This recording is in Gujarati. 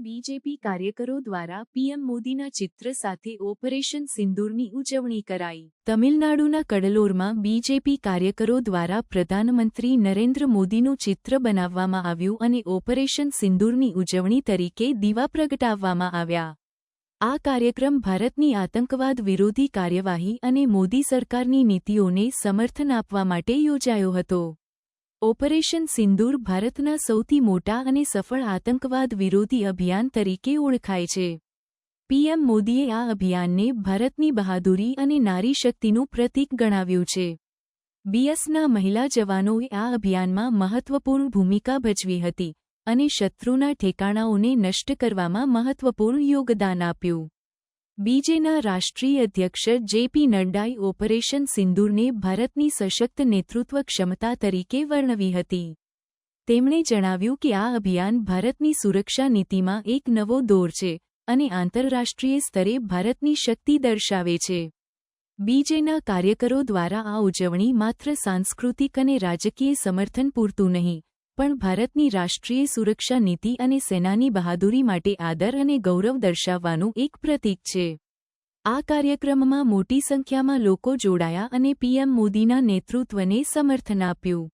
બીજેપી કાર્યકરો દ્વારા પીએમ મોદીના ચિત્ર સાથે ઓપરેશન સિંદૂરની ઉજવણી કરાઈ। તમિલનાડુના કડલોરમાં બીજેપી કાર્યકરો દ્વારા પ્રધાનમંત્રી નરેન્દ્ર મોદીનું ચિત્ર બનાવવામાં આવ્યું અને ઓપરેશન સિંદૂરની ઉજવણી તરીકે દીવા પ્રગટાવવામાં આવ્યા। આ કાર્યક્રમ ભારતની આતંકવાદ વિરોધી કાર્યવાહી અને મોદી સરકારની નીતિઓને સમર્થન આપવા માટે યોજાયો હતો। ઓપરેશન સિંદૂર ભારતના સૌથી મોટા અને સફળ આતંકવાદ વિરોધી અભિયાન તરીકે ઓળખાય છે। પીએમ મોદીએ આ અભિયાનને ભારતની બહાદુરી અને નારી શક્તિનું પ્રતીક ગણાવ્યું છે। બીએસના મહિલા જવાનોએ આ અભિયાનમાં મહત્વપૂર્ણ ભૂમિકા ભજવી હતી અને શત્રુના ઠેકાણાઓને નષ્ટ કરવામાં મહત્વપૂર્ણ યોગદાન આપ્યું। બીજેના રાષ્ટ્રીય અધ્યક્ષ જેપી નડ્ડાએ ઓપરેશન સિંદૂરને ભારતની સશક્ત નેતૃત્વ ક્ષમતા તરીકે વર્ણવી હતી। તેમણે જણાવ્યું કે આ અભિયાન ભારતની સુરક્ષા નીતિમાં એક નવો દોર છે અને આંતરરાષ્ટ્રીય સ્તરે ભારતની શક્તિ દર્શાવે છે। બીજેના કાર્યકરો દ્વારા આ ઉજવણી માત્ર સાંસ્કૃતિક અને રાજકીય સમર્થન પૂરતું નહીં, પણ ભારતની રાષ્ટ્રીય સુરક્ષા નીતિ અને સેનાની બહાદુરી માટે આદર અને ગૌરવ દર્શાવવાનું એક પ્રતીક છે। આ કાર્યક્રમમાં મોટી સંખ્યામાં લોકો જોડાયા અને પીએમ મોદીના નેતૃત્વને સમર્થન આપ્યું।